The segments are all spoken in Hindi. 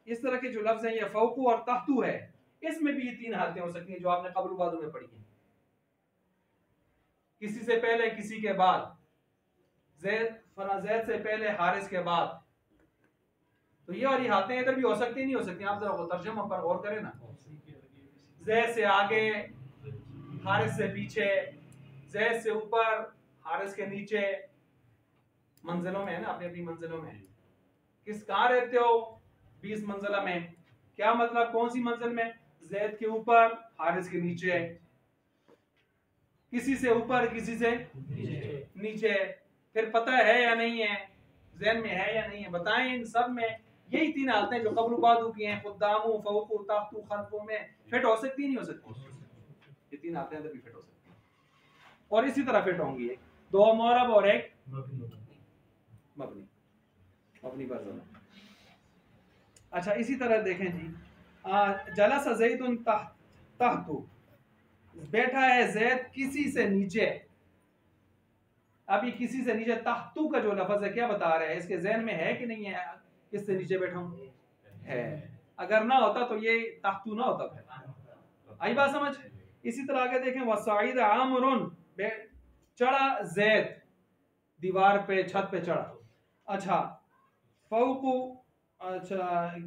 इस तरह के जो लफ्ज हैं ये फौकू और तहतू है, इसमें भी ये 3 हालतें हो सकती हैं जो आपने कब्ल बादू में पढ़ी हैं, किसी से पहले किसी के बाद, जैद फला जैद से पहले हारिस के बाद। तो ये वाली हालतें इधर भी हो सकती नहीं हो सकती, आप जरा वो तर्जुमा पर गौर करें ना। जैद से आगे, हारिस से पीछे, जैद से ऊपर, हारिस के नीचे, मंजिलों में है ना, अपनी अपनी मंजिलों में। किस कहाँ रहते हो? 20 मंजिला में। क्या मतलब? कौन सी मंजिल में? जैद के ऊपर, हारिस के नीचे, किसी से ऊपर किसी से नीचे। फिर पता है या नहीं है, ज़हन में है या नहीं है, बताएं। इन सब में यही 3 हालतें जो कब्ल बादू की हैं, खुद्दामू फौकू तहतू खल्फू में फिट हो सकती नहीं हो सकती? ये 3 हालतें अंदर भी फिट हो सकती हैं, और इसी तरह फिट होंगी। 2 मुअर्रब और 1 मबनी, मबनी पर ज़मा। अच्छा, इसी तरह देखें जी, जलसा ज़ैदुन तहतू, बैठा है ज़ैद किसी से नीचे। अब ये किसी से नीचे, तहतू का जो लफ्ज है क्या बता रहा है? इसके ज़हन में है कि नहीं है किससे नीचे बैठा हूं? है। अगर ना होता तो ये तहतू ना होता। फिर आई बात समझ? इसी तरह आगे देखें, वसाइद आमरुन, चढ़ा ज़ैद दीवार पे, छत पे चढ़ा। अच्छा, फौकू, अच्छा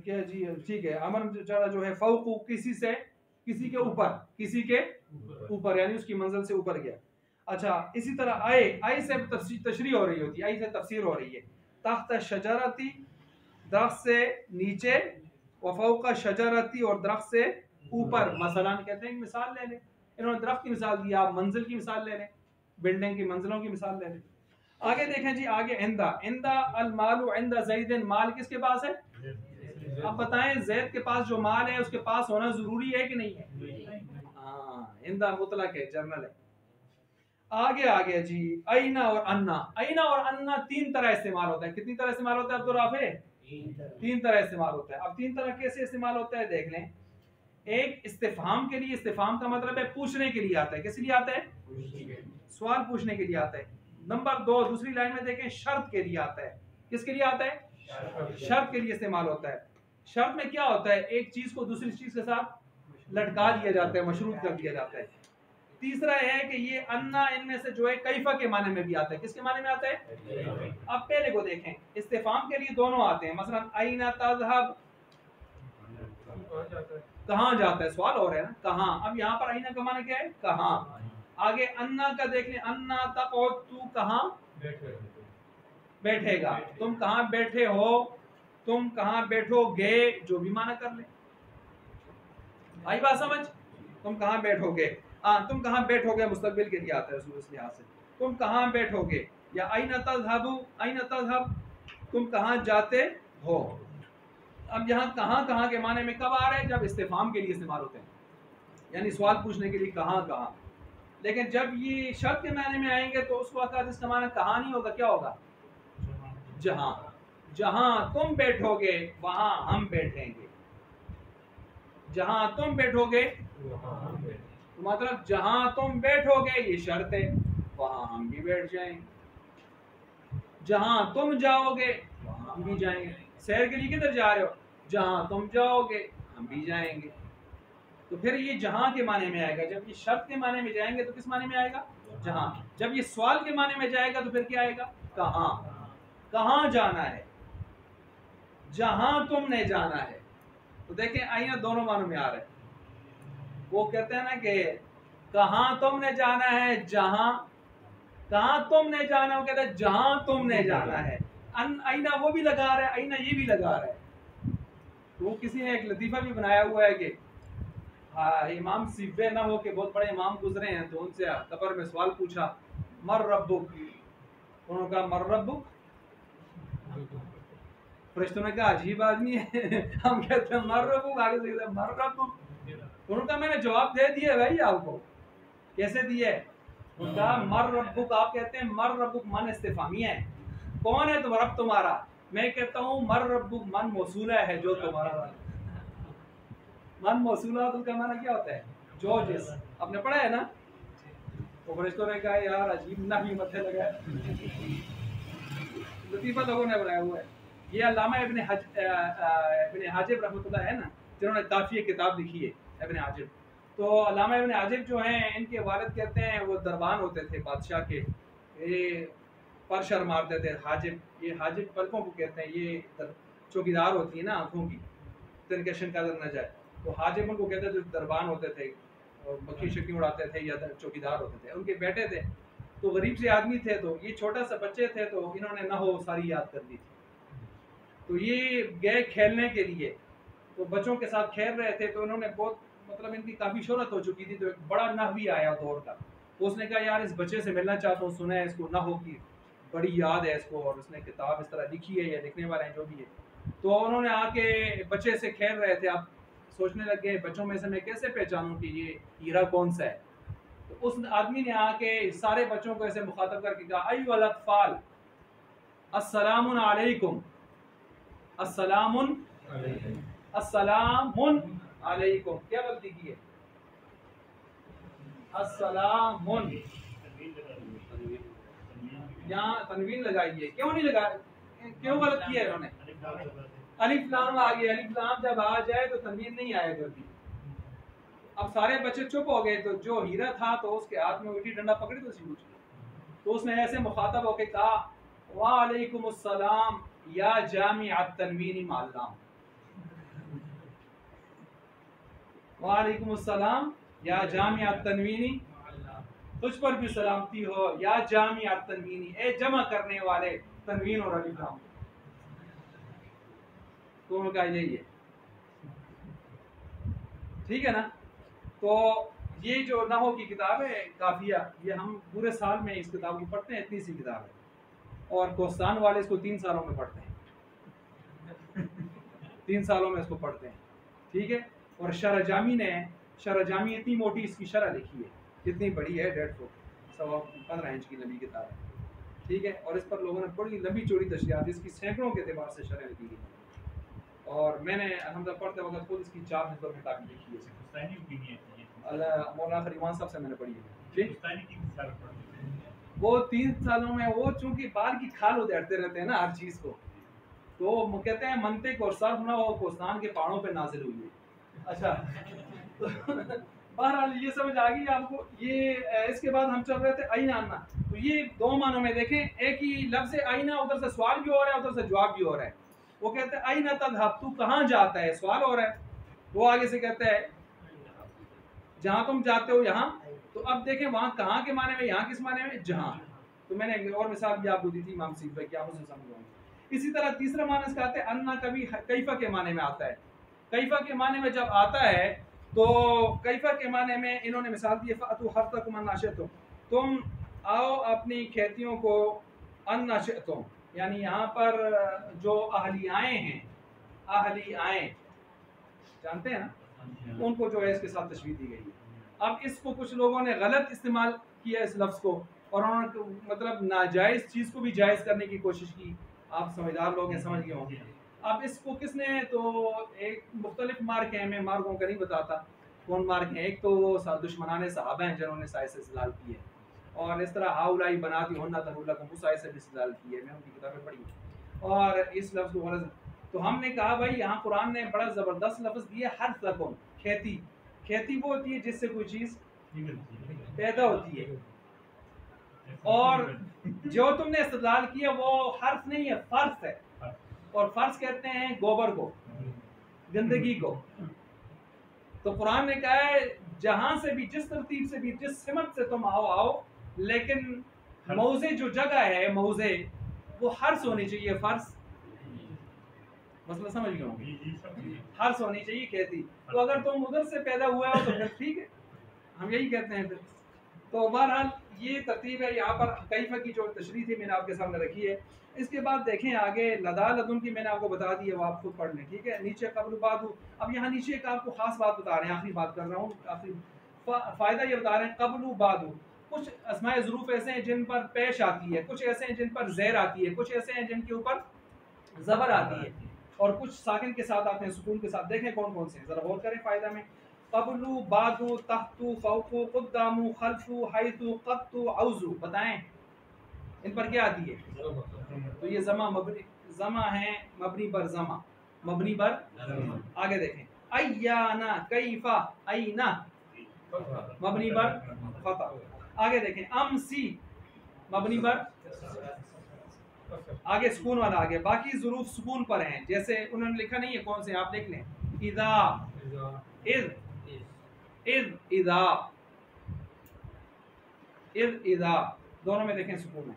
क्या जी, ठीक है, अमर चढ़ा जो है फौकू किसी से, किसी के ऊपर, किसी के ऊपर, यानी उसकी मंजिल से ऊपर गया। अच्छा, इसी तरह आई से तशरीह हो रही होती है, आई से तफसीर हो रही है। तख्त शजरती, दरख्त से नीचे, व फौका शजरती, और दरख्त से ऊपर। मसलन कहते हैं, मिसाल ले लें, इन्होंने दरख्त की मिसाल दी, आप मंजिल की मिसाल ले लें, बिल्डिंग की मंजिलों की मिसाल ले लें। आगे देखें जी, आगे इंदा, इंदा अल मालू इंदा ज़ैदिन, माल किसके पास है? अब बताएं, ज़ैद के पास जो माल है उसके पास होना जरूरी है कि नहीं है? हाँ, इंदा मुतलक है, जनरल है। आगे आगे जी, आईना और अन्ना। आईना और अन्ना 3 तरह इस्तेमाल होता है। कितनी तरह इस्तेमाल होता है अब्दुल राफे? 3 तरह इस्तेमाल होता है। अब 3 तरह कैसे इस्तेमाल होता है देख लें। एक, इस्तिफहाम के लिए, इस्तिफहाम का मतलब है पूछने के लिए आता है। किस लिए आता है? सवाल पूछने के लिए आता है। नंबर 2, दूसरी लाइन में देखें, शर्त के लिए आता है। किसके लिए आता है? शर्त के लिए इस्तेमाल होता है। शर्त में क्या होता है? एक चीज को दूसरी चीज के साथ लटका दिया जाता है, मशरूत कर दिया जाता है। तीसरा है कि ये अन्ना इनमें से जो है कैफा के माने में भी आता है। किसके माने में आता है? अब पहले को देखें, इस्तिफाम के लिए दोनों आते हैं। मसलन आईना तज़हब, कहाँ जाता है, सवाल हो रहा है ना, कहाँ। अब यहाँ पर आईना का माने क्या है? कहाँ। आगे अन्ना का देख लें, अन्ना तक़उद, तू कहाँ बैठेगा, तुम कहाँ बैठे हो, तुम कहाँ बैठोगे, जो भी माना कर ले। आई बात समझ? तुम कहाँ बैठोगे, तुम कहाँ बैठोगे मुस्तकबिल के लिए आता है उस लिहाज से। तुम कहाँ बैठोगे, या आईना तज़हबू, आईना तज़हब, तुम कहाँ जाते हो। अब यहाँ कहाँ के माने में कब आ रहे हैं? जब इस्तिफाम के लिए इस्तेमाल होते हैं, यानी सवाल पूछने के लिए कहाँ। लेकिन जब ये शर्त के माने में आएंगे तो उस वक्त इसका माना कहाँ नहीं होगा, क्या होगा? जहाँ। जहाँ तुम बैठोगे वहां हम बैठेंगे। जहाँ तुम बैठोगे, तो मतलब जहाँ तुम बैठोगे ये शर्त है, वहां हम भी बैठ जाएंगे। जहाँ तुम जाओगे वहां हम भी जाएंगे। सैर के लिए किधर जा रहे हो? जहाँ तुम जाओगे हम भी जाएंगे। तो फिर ये जहाँ के माने में आएगा। जब ये शर्त के माने में जाएंगे तो किस माने में आएगा? जहाँ। जब ये सवाल के माने में जाएगा तो फिर क्या आएगा? कहाँ। कहाँ जाना है? जहाँ तुमने जाना है। तो देखें, आईना दोनों मानों में आ रहा है। वो कहते हैं ना कि कहाँ तुमने जाना है, जहाँ। कहाँ तुमने जाना है, वो कहते हैं जहाँ तुमने जाना है। आईना वो भी लगा रहा है, आईना ये भी लगा रहा है। तो वो किसी ने एक लतीफ़ा भी बनाया हुआ है कि इमाम सिब्बे ना हो के बहुत बड़े इमाम गुजरे हैं, तो उनसे कब्र में सवाल पूछा, मर रब्बुक। उन्होंने कहा मर रब्बुक। फरिश्तों ने कहा अजीब आदमी है हम कहते हैं मर रब्बुक, आगे से कहते हैं मर रब्बुक। उन्होंने कहा मैंने जवाब दे दिया भाई आपको। कैसे दिए? उनका मर रब्बुक, आप कहते हैं मर रब्बुक मन इस्तिफामिया है, कौन है तुम रब तुम्हारा। मैं कहता हूँ मर रब्बुक मन मौसूला है, जो तुम्हारा। मन मौसूला तो उसका माना क्या होता है? जो जिस। आपने पढ़ा है ना? तो फरिश्तों ने कहा यार अजीब ना भी मथे लगा, लतीफा लोगों ने बनाया हुआ है। ये अल्लामा इब्न हाजिब रहमतुल्लाह है ना, जिन्होंने काफ़ी किताब लिखी है इब्न हाजिब। तो अल्लामा इब्न हाजिब जो हैं, इनके वालिद कहते हैं वो दरबान होते थे बादशाह के, ये परशर मारते थे। हाजिब, ये हाजिब पलकों को कहते हैं, ये चौकीदार होती है ना आँखों की, तिनकशन का न जाए, तो हाजिब उनको कहते थे, दरबान होते थे और मक्खी शक्की उड़ाते थे या चौकीदार होते थे। उनके बेटे थे तो गरीब से आदमी थे, तो ये छोटा सा बच्चे थे, तो इन्होंने ना हो सारी याद कर दी थी। तो ये गए खेलने के लिए, तो बच्चों के साथ खेल रहे थे, तो इन्होंने बहुत मतलब इनकी काफ़ी शोहरत हो चुकी थी, तो एक बड़ा नहवी आया दौर का, तो उसने कहा यार इस बच्चे से मिलना चाहता हूँ, सुना है इसको नहव की बड़ी याद है इसको, और उसने किताब इस तरह लिखी है या लिखने वाले हैं जो भी है। तो उन्होंने आके बच्चे से खेल रहे थे, अब सोचने लग गए बच्चों में से मैं कैसे पहचानूं कि ये हीरा कौन सा है। तो उस आदमी ने आके सारे बच्चों को ऐसे मुखातब करके कहा, अय्युहल अत्फाल अस्सलामुन अलैकुम, अस्सलामुन अस्सलामुन अलैकुम। क्या गलती की है? अस्सलामुन, यहाँ तनवीन लगाइए, क्यों नहीं लगा, क्यों गलत किया है इन्होंने? अलिफ लाम आ गया, अलिफ लाम जब आ जाए तो तनवीन नहीं आया जल्दी। अब सारे बच्चे चुप हो गए, तो जो हीरा था तो उसके हाथ में उल्टी डंडा पकड़ी तो सी, तो उसने ऐसे मुखातब होके कहा, वालेकुम अस्सलाम या जामिअत तनवीनी माल्लाम, वालेकुम अस्सलाम या जामिअत तनवीनी, तुझ पर भी सलामती हो या जामिअत तनवीनी, ए जमा करने वाले तनवीन और अलिफ लाम। तो उनका यही है, ठीक है ना। तो ये जो नहव की किताब है काफिया, ये हम पूरे साल में इस किताब को पढ़ते हैं, इतनी सी किताब है, और कोस्तान वाले इसको 3 सालों में पढ़ते हैं 3 सालों में इसको पढ़ते हैं, ठीक है। और शरह जामी ने, शरह जामी इतनी मोटी इसकी शरह लिखी है, कितनी बड़ी है, 1.5 फुट 15 इंच की लंबी किताब है, ठीक है। और इस पर लोगों ने बड़ी लंबी चौड़ी तशरीहात, इसकी सैकड़ों के एतबार से शरह लिखी गई, और मैंने अल्हम्दुलिल्लाह पढ़ते वक्त खुद इसकी 4 हिस्सों में काफी लिखी है। मौलाना फरीमान साहब से मैंने पढ़ी है, वो 3 सालों में, वो चूंकि बाल की खाल उधेड़ते रहते हैं ना हर चीज को, तो वो कहते हैं मंतिक और सर्फ ना हो कोस्तान के पहाड़ों पे नाजिल हुई है। अच्छा तो बहरहाल ये समझ आ गई आपको। ये इसके बाद हम चल रहे थे आईना आना, तो ये 2 मानों में देखें, एक ही लफ्ज़ आईना, उधर से सवाल भी हो रहा है उधर से जवाब भी हो रहा है। वो कहते हैं आईना तज़हब, तू कहाँ जाता है, सवाल हो रहा है। वो आगे से कहता है जहाँ तुम जाते हो यहाँ, तो अब देखें वहाँ कहाँ के माने में, यहाँ किस माने में, जहाँ। तो मैंने एक और मिसाल भी आपको दी थी इमाम सीफ भाई, क्या मुझे समझाऊंगा। इसी तरह तीसरा माना इसका आता है अन्ना, कभी कैफा के माने में आता है। कैफा के माने में जब आता है तो कैफा के माने में इन्होंने मिसाल दी है, फ़अतू हर्सकुम अन्नाशिअतुम, तुम आओ अपनी खेतियों को, अन्नाशिअतुम यानी यहाँ पर जो अहलियाएँ हैं, अहलियाएँ जानते हैं ना, उनको जो है इसके साथ तशबीह दी गई है। अब इसको कुछ लोगों ने गलत इस्तेमाल किया इस लफ्ज़ को, और उन्होंने मतलब नाजायज़ चीज़ को भी जायज़ करने की कोशिश की। आप समझदार लोग हैं, समझ गए होंगे। अब इसको किसने, तो एक मुख्तलिफ मार्क हैं, मैं मार्कों का नहीं बताता कौन मार्क हैं। एक तो वो दुश्मनाने सहाबा हैं जिन्होंने साय से इस्तेलाल की है, और इस तरह हाउलाई बनाती होना तहुल्लकुम साय से भी इस्तेलाल की है, मैं उनकी किताबें पढ़ी। और इस लफ्ज़ को गलत, तो हमने कहा भाई यहाँ कुरान ने बड़ा ज़बरदस्त लफ्ज़ दिया, हर्सकुम, खेती। खेती वो होती है जिससे कोई चीज़ पैदा होती है, और जो तुमने इस्तेलाल किया वो हर्फ नहीं है, फर्श है, और फर्श कहते हैं गोबर को, गंदगी को। तो कुरान ने कहा है जहां से भी, जिस तरतीब से भी, जिस सिमत से तुम आओ, लेकिन मौजे जो जगह है, मौजे वो हर्ष होनी चाहिए, फर्श। मसला समझ गए होंगे, हर्ष होनी चाहिए खेती। तो अगर तुम उधर से पैदा हुआ हो तो फिर ठीक है, हम यही कहते हैं फिर। तो बहरहाल ये तरतीब है। यहाँ पर कैफा की जो तशरीह थी मैंने आपके सामने रखी है। इसके बाद देखें आगे लदा लदुन की मैंने आपको बता दी है, वो आप खुद पढ़ लें, ठीक है। नीचे कब्ल बादू, अब यहाँ नीचे एक आपको खास बात बता रहे हैं, आखिरी बात कर रहा हूँ, आखिरी फ़ायदा ये बता रहे हैं, कब्लू बादू कुछ अस्माए ज़रूफ ऐसे हैं जिन पर पेश आती है, कुछ ऐसे हैं जिन पर ज़ैर आती है, कुछ ऐसे हैं जिनके ऊपर ज़बर आती है, और कुछ साकिन के साथ आते हैं, सुकून के साथ। देखें कौन कौन से, ज़रा गौर करें फ़ायदा में। कबलू, बादू, तहतू, फौकू, कुद्दामू, खल्फू, हाइतू, कत्तू, औजू, बताएं इन पर क्या आती है। तो ये जमा मबनी, जमा है मबनी बर जमा, मबनी बर। आगे देखें अय्याना कैफा, अयना मबनी बर फता। आगे देखें अमसी मबनी बर, आगे सुकून वाला आ गया। बाकी ज़ुरूफ सुकून पर हैं, जैसे उन्होंने लिखा नहीं है कौन से, आप देख लें। इदा, इज, इदा, इदा, दोनों में देखें सुकून है।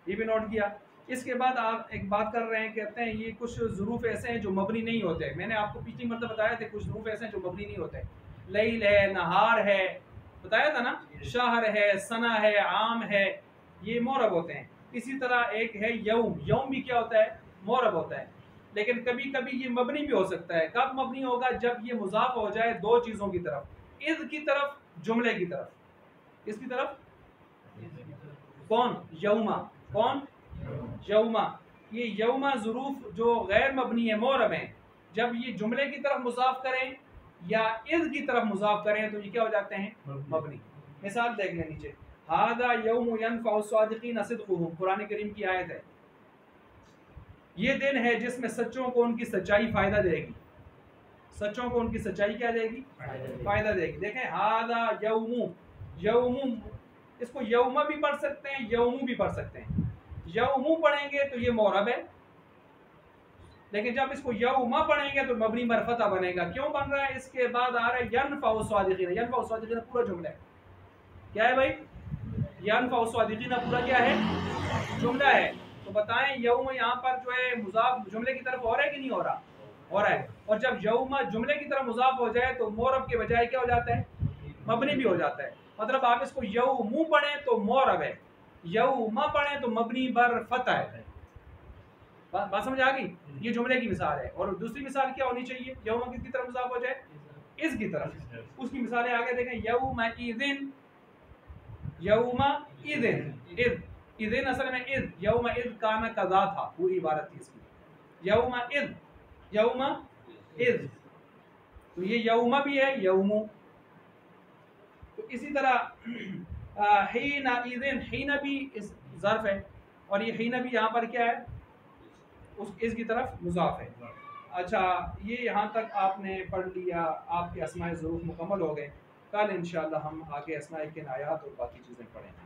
ये भी नोट किया। इसके बाद आप एक बात कर रहे हैं, कहते हैं ये कुछ ज़ुरूफ ऐसे हैं जो मबनी नहीं होते। मैंने आपको पिछली मतलब बताया थे कुछ ज़ुरूफ ऐसे हैं जो मबनी नहीं होते। लैल है, नहार है, बताया था ना, शहर है, सना है, आम है, ये मोरब होते हैं। इसी तरह एक है यौम, यौम भी क्या होता है, मोरब होता है। लेकिन कभी कभी ये मबनी भी हो सकता है। कब मबनी होगा, जब ये मुजाफ हो जाए दो चीज़ों की तरफ, इज़ की तरफ, जुमले की तरफ। इसकी तरफ कौन, यौमा, कौन, यौमा। ये यौमा ज़ुरूफ जो गैर मबनी है, मोरब हैं, जब ये जुमले की तरफ मुजाफ करें या इज़ की तरफ मुजाफ करें तो ये क्या हो जाते हैं, मबनी। मिसाल देख लें नीचे, हादा यौम यनफ़उ सादिक़ीन सिद्क़ुहुम, कुरान करीम की आयत है। ये दिन है जिसमें सच्चों को उनकी सच्चाई फायदा देगी। सच्चों को उनकी सच्चाई क्या देगी, फायदा देगी। देखें हादा यौमु, यौमु, इसको यौमा भी पढ़ सकते हैं, यौमु भी पढ़ सकते हैं। यौमु पढ़ेंगे तो ये मोरब है, लेकिन जब इसको यौमा पढ़ेंगे तो मबनी मरफता बनेगा। क्यों बन रहा है, इसके बाद आ रहा है यनफ़उ सादिक़ीन। यनफ़उ सादिक़ीन पूरा जुमला है, क्या है भाई, यनफ़उ सादिक़ीन पूरा क्या है, जुमला है। तो बताएं यौम यहाँ पर जो है मुज़ाफ जुमले की तरफ हो रहा है कि नहीं हो रहा, हो रहा है। और जब यौमा जुमले की तरफ मुज़ाफ हो जाए तो मोरब के बजाय क्या हो जाता है, मबनी भी हो जाता है। मतलब आप इसको यौमु पढ़ें तो मोरब है, यौमा पढ़ें तो मबनी बर फतह है। बात समझ आ गई। ये जुमले की मिसाल है। और दूसरी मिसाल क्या होनी चाहिए, यौमा किसकी तरफ मुज़ाफ हो जाए, इस की तरफ। उसकी मिसालें आगे देखें, यौमा इज़िन, यौमा इज़िन, इज़, इज़िन असल में इज़, यौमा इज़ काना कज़ा था, पूरी इबारत थी इसकी। यौमा इज़, यौमा इज़, तो ये यौमा भी है, यौमु। तो इसी तरह हीना इज़िन, हीना भी इस ज़र्फ है, और ये हीना भी यहाँ पर क्या है, उस इसकी तरफ मुज़ाफ है। अच्छा, ये यहाँ तक आपने पढ़ लिया, आपके अस्माए ज़ुरूफ मुकम्मल हो गए। कल इंशाअल्लाह हम आगे अस्माए किनायात और बाकी चीज़ें पढ़ेंगे।